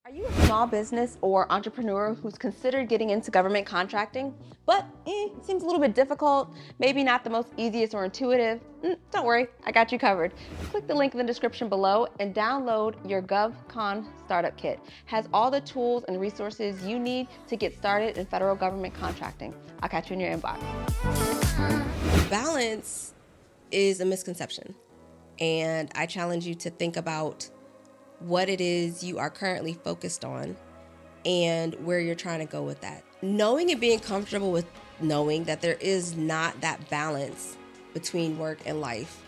Are you a small business or entrepreneur who's considered getting into government contracting, but it seems a little bit difficult, maybe not the most easiest or intuitive? Don't worry, I got you covered. Click the link in the description below and download your GovCon Startup Kit. It has all the tools and resources you need to get started in federal government contracting. I'll catch you in your inbox. Balance is a misconception, and I challenge you to think about what it is you are currently focused on and where you're trying to go with that. Knowing and being comfortable with knowing that there is not that balance between work and life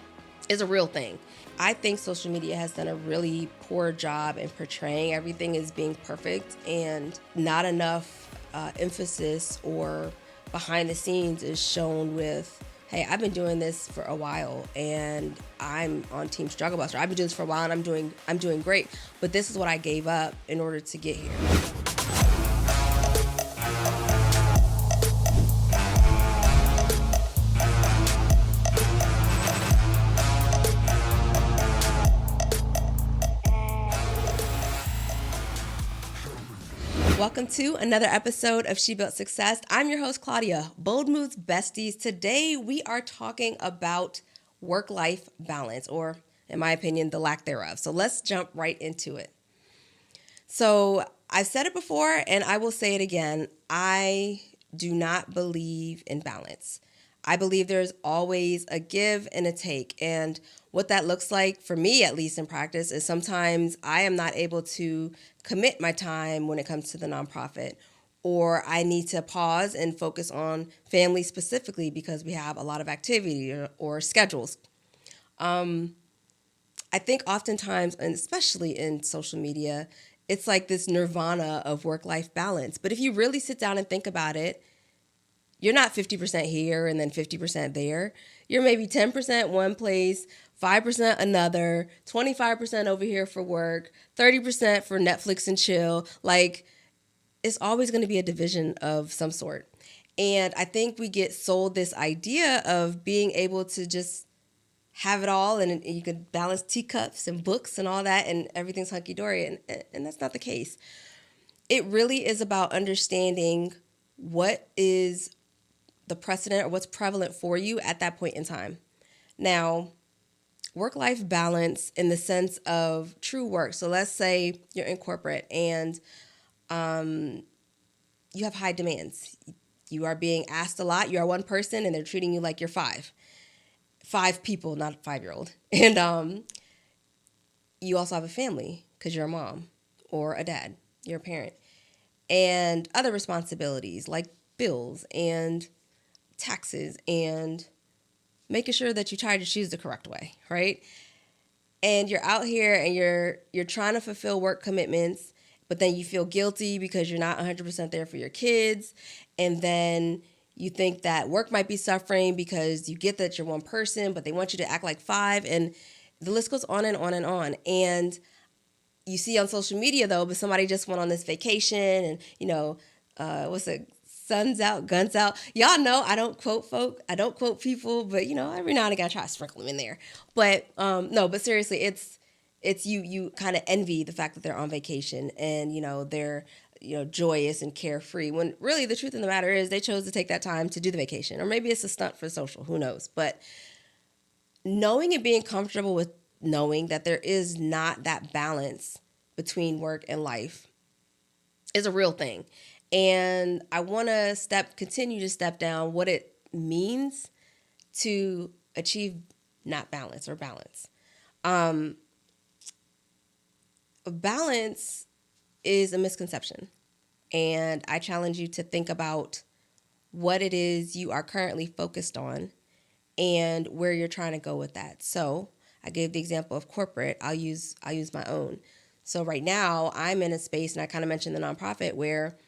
is a real thing. I think social media has done a really poor job in portraying everything as being perfect, and not enough emphasis or behind the scenes is shown with, hey, I've been doing this for a while and I'm on Team Struggle Buster. I've been doing this for a while and I'm doing great, but this is what I gave up in order to get here. Welcome to another episode of She Built Success. I'm your host, Claudia, Bold Moves Besties. Today, we are talking about work-life balance, or in my opinion, the lack thereof. So let's jump right into it. So I've said it before, and I will say it again. I do not believe in balance. I believe there's always a give and a take. And what that looks like, for me at least in practice, is sometimes I am not able to commit my time when it comes to the nonprofit, or I need to pause and focus on family specifically because we have a lot of activity or schedules. I think oftentimes, and especially in social media, it's like this nirvana of work-life balance. But if you really sit down and think about it, you're not 50% here and then 50% there. You're maybe 10% one place, 5% another, 25% over here for work, 30% for Netflix and chill. Like, it's always going to be a division of some sort. And I think we get sold this idea of being able to just have it all, and you could balance teacups and books and all that, and everything's hunky-dory, and that's not the case. It really is about understanding what is the precedent or what's prevalent for you at that point in time. Now, work-life balance in the sense of true work. So let's say you're in corporate and you have high demands. You are being asked a lot. You are one person and they're treating you like you're five. Five people, not a 5-year-old. And you also have a family because you're a mom or a dad. You're a parent. And other responsibilities like bills and taxes and making sure that you tied your shoes the correct way, right? And you're out here and you're trying to fulfill work commitments, but then you feel guilty because you're not 100% there for your kids. And then you think that work might be suffering because you get that you're one person, but they want you to act like five. And the list goes on and on and on. And you see on social media, though, but somebody just went on this vacation and, what's it? Sun's out, guns out. Y'all know I don't quote people, but every now and again I try to sprinkle them in there. But no, but seriously, it's you kind of envy the fact that they're on vacation and they're joyous and carefree, when really the truth of the matter is they chose to take that time to do the vacation, or maybe it's a stunt for social, who knows. But knowing and being comfortable with knowing that there is not that balance between work and life is a real thing. And I want to continue to step down what it means to achieve not balance or balance. Balance is a misconception. And I challenge you to think about what it is you are currently focused on and where you're trying to go with that. So I gave the example of corporate. I'll use my own. So right now I'm in a space, and I kind of mentioned the nonprofit, where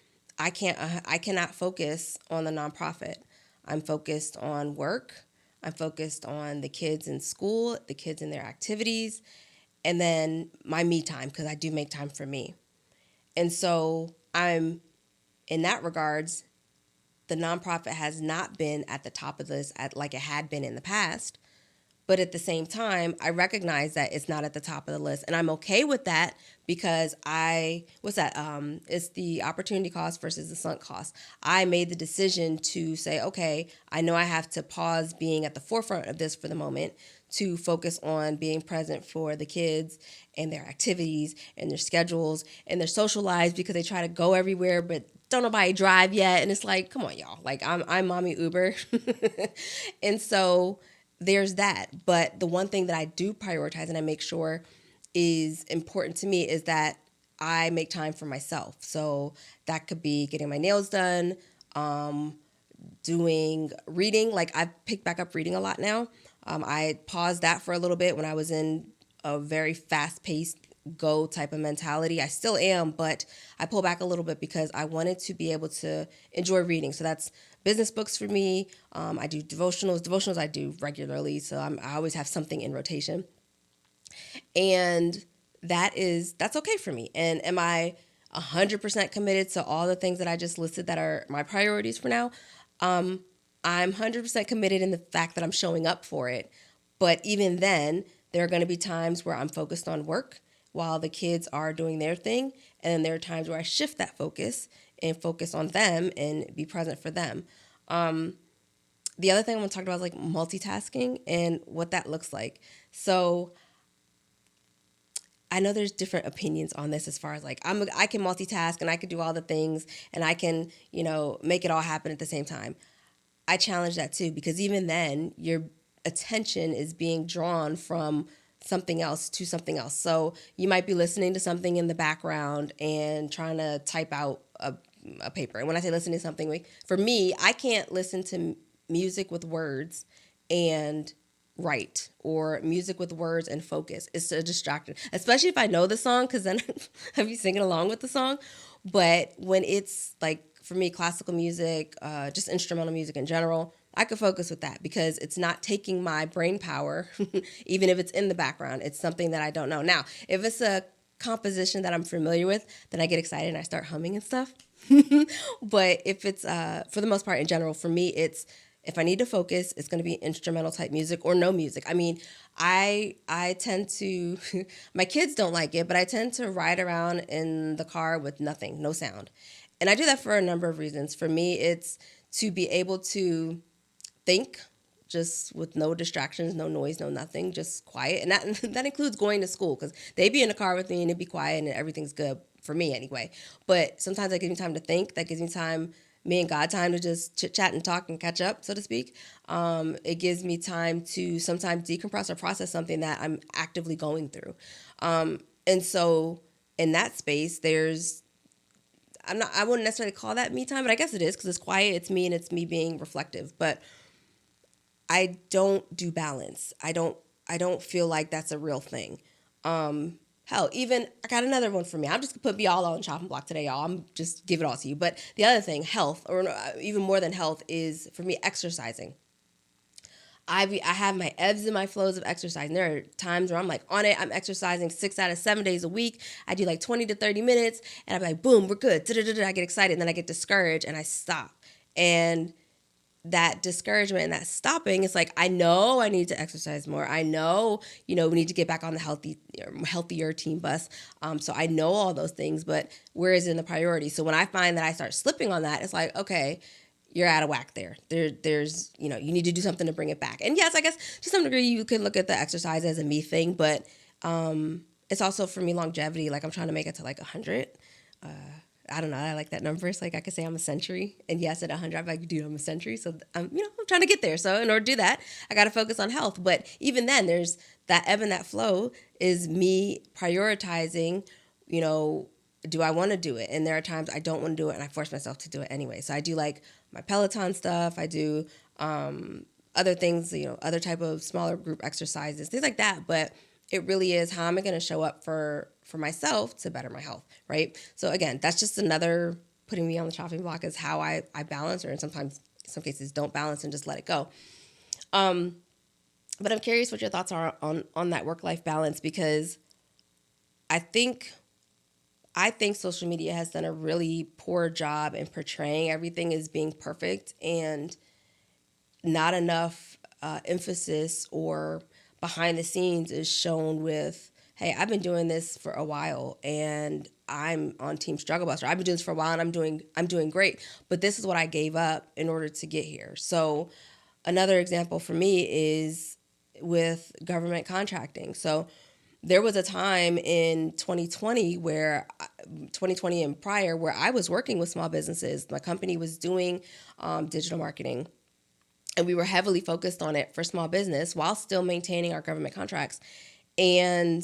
I cannot focus on the nonprofit. I'm focused on work. I'm focused on the kids in school, the kids in their activities, and then my me time, because I do make time for me. And so I'm, in that regards, the nonprofit has not been at the top of this like it had been in the past, But at the same time, I recognize that it's not at the top of the list. And I'm okay with that because what's that? It's the opportunity cost versus the sunk cost. I made the decision to say, okay, I know I have to pause being at the forefront of this for the moment to focus on being present for the kids and their activities and their schedules and their social lives, because they try to go everywhere, but don't nobody drive yet. And it's like, come on, y'all. Like, I'm mommy Uber. And so there's that. But the one thing that I do prioritize and I make sure is important to me is that I make time for myself. So that could be getting my nails done, doing reading. Like, I've picked back up reading a lot now. I paused that for a little bit when I was in a very fast-paced go type of mentality. I still am, but I pull back a little bit because I wanted to be able to enjoy reading. So that's business books for me. I do devotionals. Devotionals I do regularly, so I always have something in rotation. And that's okay for me. And am I 100% committed to all the things that I just listed that are my priorities for now? I'm 100% committed in the fact that I'm showing up for it. But even then, there are going to be times where I'm focused on work while the kids are doing their thing. And then there are times where I shift that focus and focus on them and be present for them. The other thing I want to talk about is like multitasking and what that looks like. So I know there's different opinions on this as far as like I can multitask and I can do all the things and I can, make it all happen at the same time. I challenge that too, because even then your attention is being drawn from something else to something else. So you might be listening to something in the background and trying to type out a paper. And when I say listening to something, for me, I can't listen to music with words and write, or music with words and focus. It's a distraction, especially if I know the song, because then I'll be singing along with the song. But when it's like, for me, classical music, just instrumental music in general, I could focus with that because it's not taking my brain power, even if it's in the background. It's something that I don't know. Now, if it's a composition that I'm familiar with, then I get excited and I start humming and stuff. But if it's, for the most part in general, for me, it's, if I need to focus, it's going to be instrumental type music or no music. I mean, I tend to, my kids don't like it, but I tend to ride around in the car with nothing, no sound. And I do that for a number of reasons. For me, it's to be able to think just with no distractions, no noise, no nothing, just quiet. And that includes going to school, because they be in the car with me and it'd be quiet and everything's good for me anyway. But sometimes that gives me time to think. That gives me time, me and God, time to just chit chat and talk and catch up, so to speak. It gives me time to sometimes decompress or process something that I'm actively going through. And so in that space, I wouldn't necessarily call that me time, but I guess it is, because it's quiet, it's me, and it's me being reflective. But I don't do balance. I don't feel like that's a real thing. Hell, even I got another one for me. I'm just gonna put me all on the chopping block today, y'all. I'm just give it all to you. But the other thing, health, or even more than health, is for me exercising. I have my ebbs and my flows of exercise. And there are times where I'm like on it. I'm exercising 6 out of 7 days a week. I do like 20 to 30 minutes, and I'm like, boom, we're good. Da-da-da-da. I get excited, and then I get discouraged, and I stop. And that discouragement and that stopping, it's like, I know I need to exercise more. I know, we need to get back on the healthier team bus. So I know all those things, but where is it in the priority? So when I find that I start slipping on that, it's like, okay, you're out of whack there. There's, you need to do something to bring it back. And yes, I guess to some degree you could look at the exercise as a me thing, but it's also for me longevity. Like, I'm trying to make it to like 100. I don't know. I like that number. It's like I could say I'm a century. And yes, at 100, I'm like, dude, I'm a century. So, I'm trying to get there. So in order to do that, I got to focus on health. But even then, there's that ebb and that flow is me prioritizing, do I want to do it? And there are times I don't want to do it, and I force myself to do it anyway. So I do like my Peloton stuff. I do other things, other type of smaller group exercises, things like that. But it really is, how am I going to show up for myself to better my health, right? So again, that's just another putting me on the chopping block, is how I balance, or in some cases don't balance and just let it go. But I'm curious what your thoughts are on that work-life balance, because I think social media has done a really poor job in portraying everything as being perfect, and not enough emphasis or behind the scenes is shown with, hey, I've been doing this for a while and I'm on Team Struggle Buster. I've been doing this for a while and I'm doing great. But this is what I gave up in order to get here. So another example for me is with government contracting. So there was a time in 2020 and prior, where I was working with small businesses. My company was doing digital marketing, and we were heavily focused on it for small business while still maintaining our government contracts. And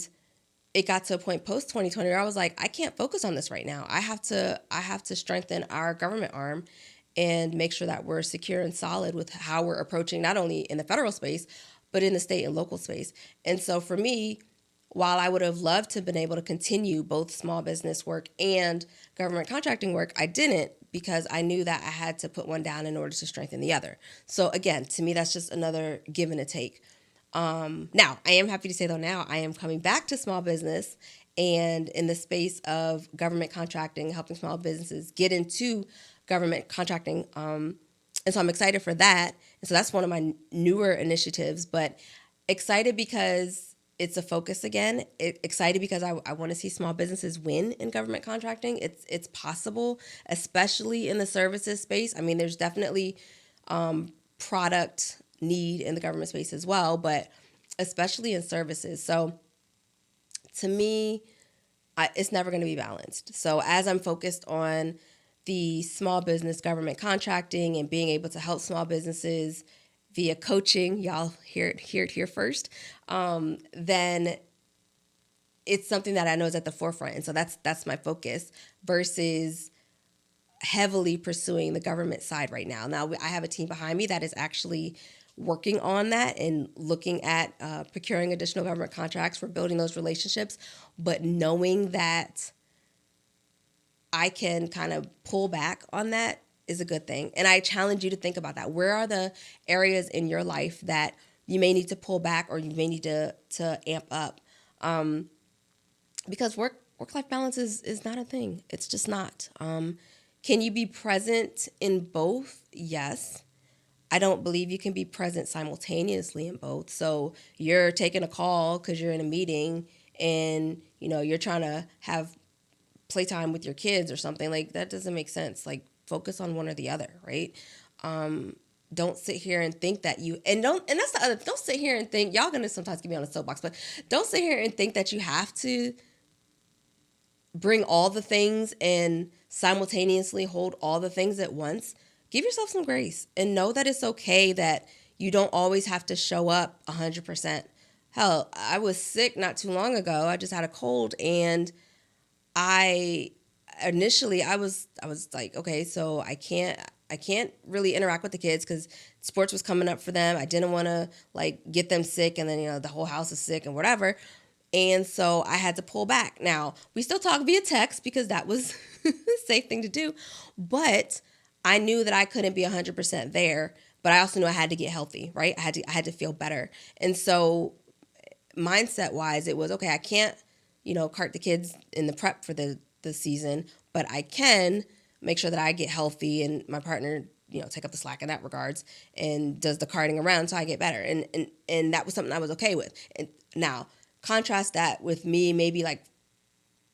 it got to a point post 2020 where I was like, I can't focus on this right now. I have to strengthen our government arm and make sure that we're secure and solid with how we're approaching not only in the federal space, but in the state and local space. And so for me, while I would have loved to have been able to continue both small business work and government contracting work, I didn't, because I knew that I had to put one down in order to strengthen the other. So again, to me, that's just another give and a take. Now, I am happy to say, though, now I am coming back to small business and in the space of government contracting, helping small businesses get into government contracting. And so I'm excited for that. And so that's one of my newer initiatives, but excited because it's a focus again. Excited because I want to see small businesses win in government contracting. It's possible, especially in the services space. I mean, there's definitely product need in the government space as well, but especially in services. So to me, it's never going to be balanced. So as I'm focused on the small business government contracting and being able to help small businesses via coaching, y'all hear it here first, then it's something that I know is at the forefront. And so that's my focus versus heavily pursuing the government side right now. Now, I have a team behind me that is actually working on that and looking at procuring additional government contracts for building those relationships, but knowing that I can kind of pull back on that is a good thing. And I challenge you to think about that. Where are the areas in your life that you may need to pull back or you may need to amp up? Because work-life balance is not a thing. It's just not. Can you be present in both? Yes. I don't believe you can be present simultaneously in both. So you're taking a call because you're in a meeting and, you're trying to have playtime with your kids or something. Like, that doesn't make sense. Like, focus on one or the other, right? Don't sit here and think that and that's the other, don't sit here and think, y'all gonna sometimes get me on a soapbox, but don't sit here and think that you have to bring all the things and simultaneously hold all the things at once. Give yourself some grace and know that it's okay that you don't always have to show up 100%. Hell, I was sick not too long ago. I just had a cold, and initially I was like, okay, so I can't really interact with the kids because sports was coming up for them. I didn't want to get them sick, and then the whole house is sick and whatever. And so I had to pull back. Now, we still talk via text because that was a safe thing to do, but I knew that I couldn't be 100% there, but I also knew I had to get healthy, right? I had to feel better. And so mindset wise, it was, okay, I can't, cart the kids in the prep for the season, but I can make sure that I get healthy and my partner, take up the slack in that regards and does the carting around so I get better. And that was something I was okay with. And now contrast that with me, maybe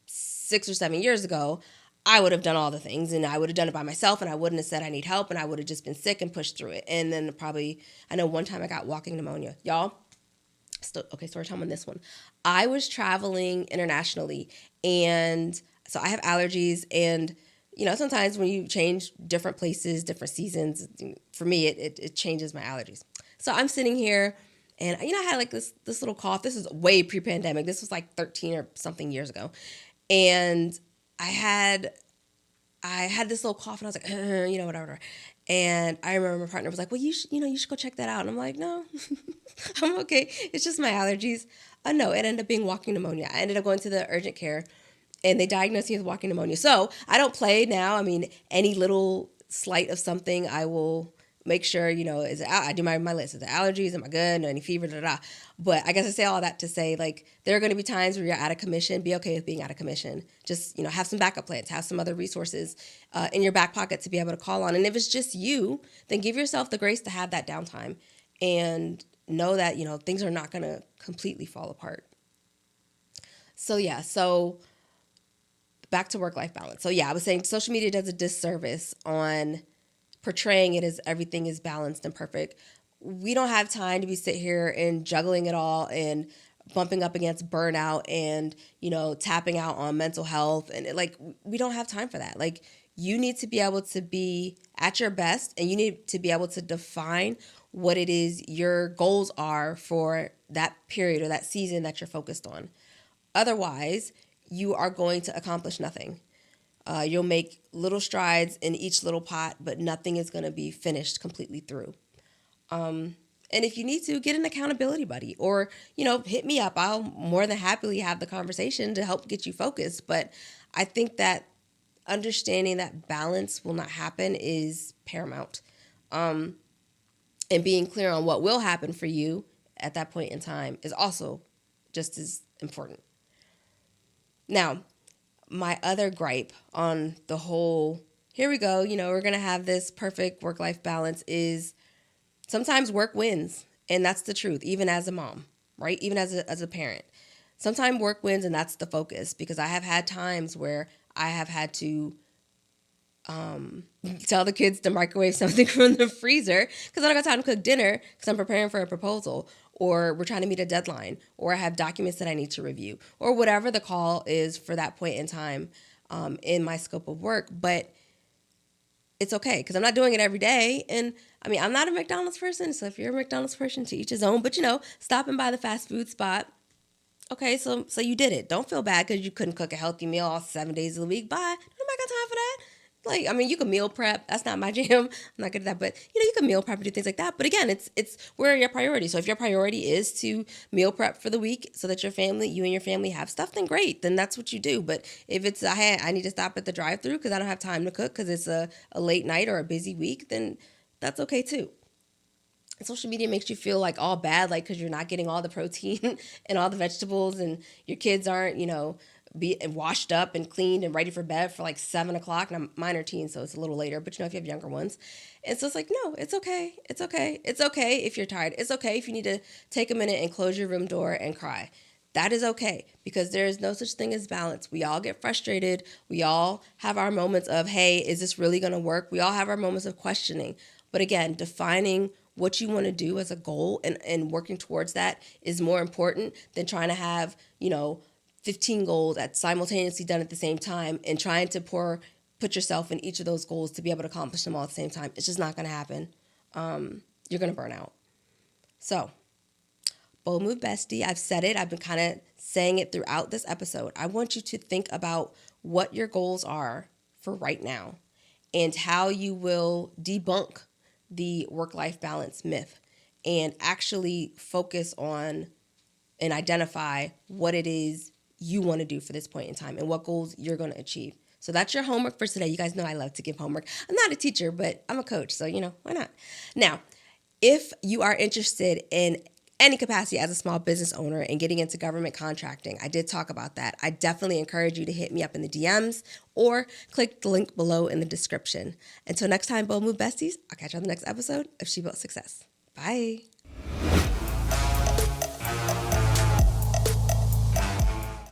6 or 7 years ago, I would have done all the things and I would have done it by myself and I wouldn't have said I need help and I would have just been sick and pushed through it. And then I know one time I got walking pneumonia. Y'all, okay, story time on this one. I was traveling internationally, and so I have allergies, and sometimes when you change different places, different seasons, for me it changes my allergies. So I'm sitting here, and I had this little cough. This is way pre-pandemic. This was 13 or something years ago, and I had this little cough, and I was like, whatever. And I remember my partner was like, well, you should go check that out. And I'm like, no, I'm okay. It's just my allergies. No, it ended up being walking pneumonia. I ended up going to the urgent care, and they diagnosed me with walking pneumonia. So I don't play now. I mean, any little slight of something, I will make sure, I do my list. Is it allergies? Am I good? No, any fever? Da, da, da. But I guess I say all that to say, there are going to be times where you're out of commission. Be okay with being out of commission. Just, have some backup plans. Have some other resources in your back pocket to be able to call on. And if it's just you, then give yourself the grace to have that downtime and know that, things are not going to completely fall apart. So yeah, so back to work-life balance. So yeah, I was saying social media does a disservice on portraying it as everything is balanced and perfect. We don't have time to be sit here and juggling it all and bumping up against burnout and, tapping out on mental health. And we don't have time for that. Like, you need to be able to be at your best, and you need to be able to define what it is your goals are for that period or that season that you're focused on. Otherwise, you are going to accomplish nothing. You'll make little strides in each little pot, but nothing is going to be finished completely through. And if you need to, get an accountability buddy or, hit me up. I'll more than happily have the conversation to help get you focused. But I think that understanding that balance will not happen is paramount. And being clear on what will happen for you at that point in time is also just as important. Now, my other gripe on the whole, here we go, we're going to have this perfect work-life balance is sometimes work wins. And that's the truth, even as a mom, right? Even as a parent. Sometimes work wins, and that's the focus, because I have had times where I have had to tell the kids to microwave something from the freezer because I don't got time to cook dinner because I'm preparing for a proposal, or we're trying to meet a deadline, or I have documents that I need to review, or whatever the call is for that point in time in my scope of work. But it's okay because I'm not doing it every day. And I mean, I'm not a McDonald's person. So if you're a McDonald's person, to each his own. But, stopping by the fast food spot. Okay, so you did it. Don't feel bad because you couldn't cook a healthy meal all 7 days of the week. Bye. Nobody got time for that. You can meal prep. That's not my jam. I'm not good at that. But, you can meal prep and do things like that. But again, it's where are your priorities? So if your priority is to meal prep for the week so that you and your family have stuff, then great. Then that's what you do. But if it's, I need to stop at the drive-thru because I don't have time to cook because it's a late night or a busy week, then that's okay too. Social media makes you feel like all bad, because you're not getting all the protein and all the vegetables, and your kids aren't, be washed up and cleaned and ready for bed for 7 o'clock. Now mine are teens, so it's a little later, but if you have younger ones. And so it's no, it's okay. It's okay. It's okay if you're tired. It's okay if you need to take a minute and close your room door and cry. That is okay, because there is no such thing as balance. We all get frustrated. We all have our moments of, hey, is this really going to work? We all have our moments of questioning. But again, defining what you want to do as a goal and working towards that is more important than trying to have, 15 goals at simultaneously done at the same time and trying to put yourself in each of those goals to be able to accomplish them all at the same time. It's just not going to happen. You're going to burn out. So, bold move bestie. I've said it. I've been kind of saying it throughout this episode. I want you to think about what your goals are for right now and how you will debunk the work-life balance myth and actually focus on and identify what it is you want to do for this point in time and what goals you're going to achieve. So that's your homework for today. You guys know I love to give homework. I'm not a teacher, but I'm a coach, so why not? Now, if you are interested in any capacity as a small business owner and getting into government contracting, I did talk about that. I definitely encourage you to hit me up in the DMs or click the link below in the description. Until next time, Bold Move Besties, I'll catch you on the next episode of She Built Success. Bye.